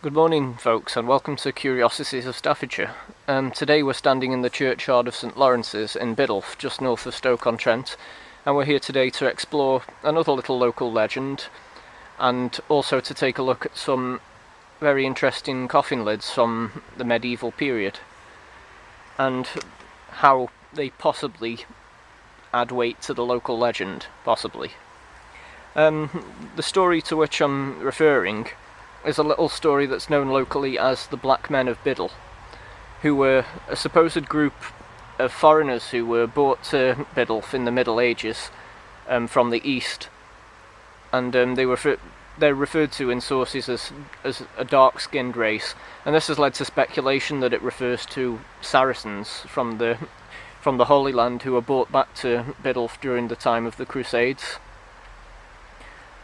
Good morning, folks, and welcome to Curiosities of Staffordshire. Today we're standing in the churchyard of St Lawrence's in Bidulph, just north of Stoke-on-Trent, and we're here today to explore another little local legend, and also to take a look at some very interesting coffin lids from the medieval period, and how they possibly add weight to the local legend, possibly. The story to which I'm referring is a little story that's known locally as the Black Men of Biddle, who were a supposed group of foreigners who were brought to Bidulph in the Middle Ages from the east, and they're referred to in sources as a dark-skinned race, and this has led to speculation that it refers to Saracens from the Holy Land who were brought back to Bidulph during the time of the Crusades.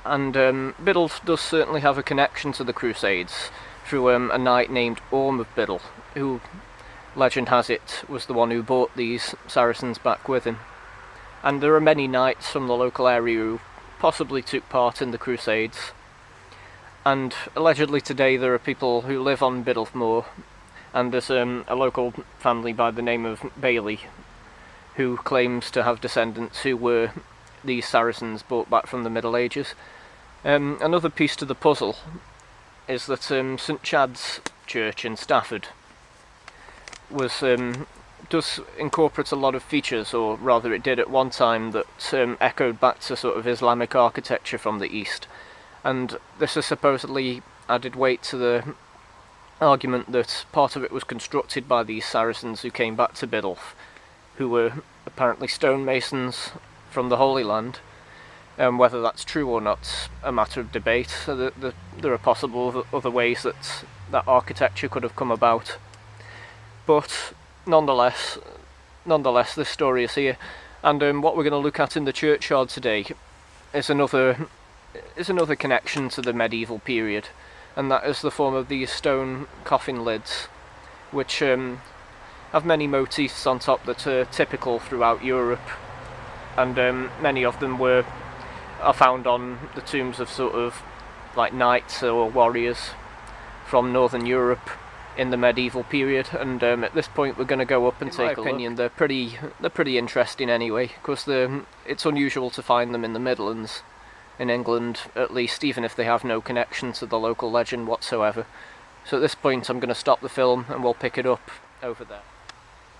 And Bidulph does certainly have a connection to the Crusades through a knight named Orm of Biddle, who, legend has it, was the one who brought these Saracens back with him. And there are many knights from the local area who possibly took part in the Crusades. And allegedly today there are people who live on Biddulph Moor, and there's a local family by the name of Bailey who claims to have descendants who were these Saracens brought back from the Middle Ages. Another piece to the puzzle is that St Chad's Church in Stafford does incorporate a lot of features, or rather it did at one time, that echoed back to sort of Islamic architecture from the east, and this has supposedly added weight to the argument that part of it was constructed by these Saracens who came back to Bidulph, who were apparently stonemasons from the Holy Land. Whether that's true or not, a matter of debate. So there are possible other ways that architecture could have come about. But nonetheless, this story is here, and what we're going to look at in the churchyard today is another connection to the medieval period, and that is the form of these stone coffin lids, which have many motifs on top that are typical throughout Europe, and many of them are found on the tombs of sort of like knights or warriors from Northern Europe in the medieval period. And at this point we're going to go up and take a look. In my opinion, they're pretty interesting anyway, because it's unusual to find them in the Midlands, in England at least, even if they have no connection to the local legend whatsoever. So at this point I'm going to stop the film and we'll pick it up over there.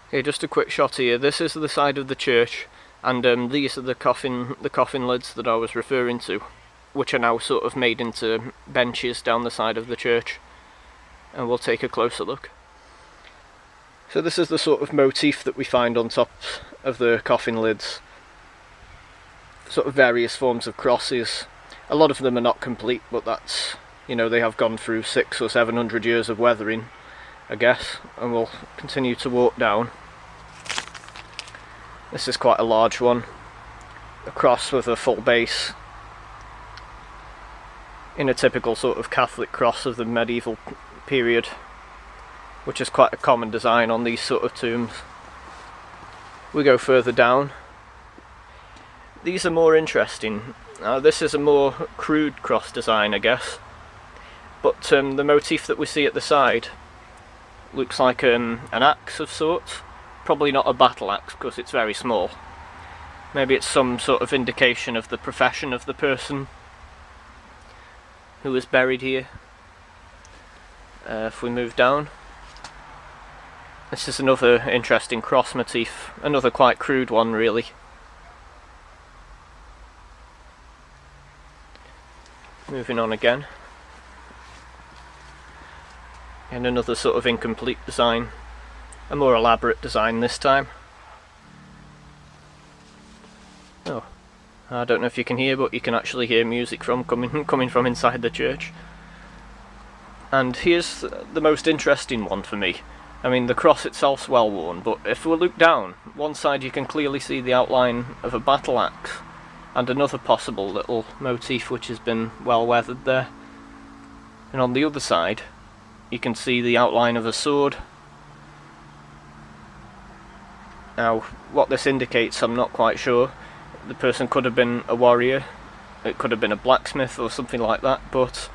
Okay, just a quick shot here. This is the side of the church, and these are the coffin lids that I was referring to, which are now sort of made into benches down the side of the church, and we'll take a closer look. So this is the sort of motif that we find on top of the coffin lids, sort of various forms of crosses. A lot of them are not complete, but that's, they have gone through 600 or 700 years of weathering, I guess, and we'll continue to walk down. This is quite a large one, a cross with a full base, in a typical sort of Catholic cross of the medieval period, which is quite a common design on these sort of tombs. We go further down. These are more interesting. This is a more crude cross design, I guess, but the motif that we see at the side looks like an axe of sorts. Probably not a battle axe because it's very small. Maybe it's some sort of indication of the profession of the person who is buried here. If we move down, this is another interesting cross motif, another quite crude one really. Moving on again, and another sort of incomplete design. A more elaborate design this time. Oh, I don't know if you can hear, but you can actually hear music coming from inside the church. And here's the most interesting one for me. I mean, the cross itself's well worn, but if we look down, one side you can clearly see the outline of a battle axe, and another possible little motif which has been well weathered there. And on the other side, you can see the outline of a sword. Now, what this indicates, I'm not quite sure. The person could have been a warrior, it could have been a blacksmith or something like that, but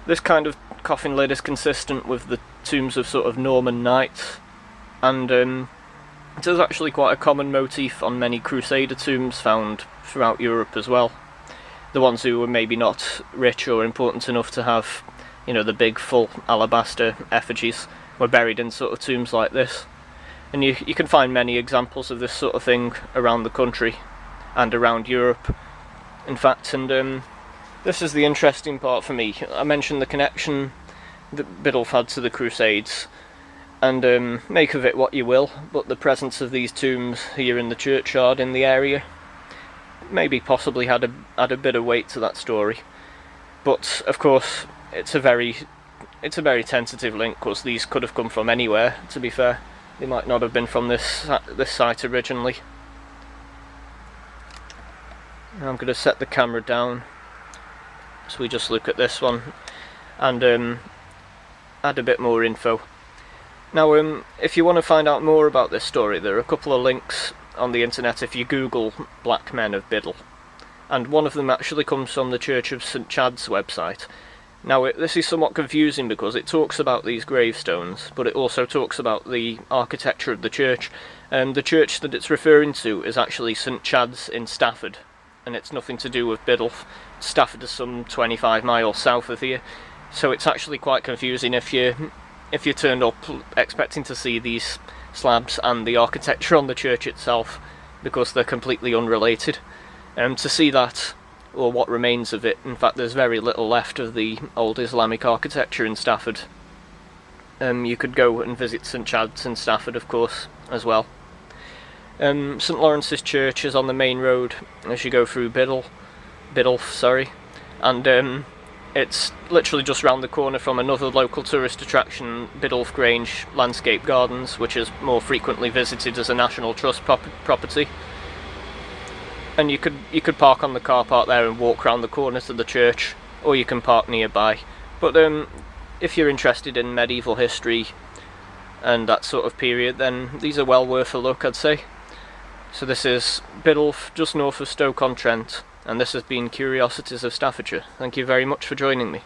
This kind of coffin lid is consistent with the tombs of sort of Norman knights, and it is actually quite a common motif on many Crusader tombs found throughout Europe as well. The ones who were maybe not rich or important enough to have, you know, the big full alabaster effigies were buried in sort of tombs like this. And you can find many examples of this sort of thing around the country and around Europe, in fact. And this is the interesting part for me. I mentioned the connection that Bidulph had to the Crusades, and make of it what you will, but the presence of these tombs here in the churchyard in the area maybe possibly had a bit of weight to that story. But of course it's a very tentative link, because these could have come from anywhere, to be fair. They might not have been from this site originally. Now I'm going to set the camera down so we just look at this one and add a bit more info. Now if you want to find out more about this story, there are a couple of links on the internet if you Google Black Men of Biddle, and one of them actually comes from the Church of St Chad's website. Now this is somewhat confusing because it talks about these gravestones, but it also talks about the architecture of the church. The church that it's referring to is actually St Chad's in Stafford, and it's nothing to do with Bidulph. Stafford is some 25 miles south of here, so it's actually quite confusing if you turned up expecting to see these slabs and the architecture on the church itself, because they're completely unrelated. To see that, or what remains of it, in fact there's very little left of the old Islamic architecture in Stafford. You could go and visit St Chad's in Stafford, of course, as well. St Lawrence's Church is on the main road as you go through Bidulph, and it's literally just round the corner from another local tourist attraction, Biddulph Grange Landscape Gardens, which is more frequently visited as a National Trust property. And you could park on the car park there and walk round the corner to the church, or you can park nearby. But if you're interested in medieval history and that sort of period, then these are well worth a look, I'd say. So this is Bidulph, just north of Stoke-on-Trent, and this has been Curiosities of Staffordshire. Thank you very much for joining me.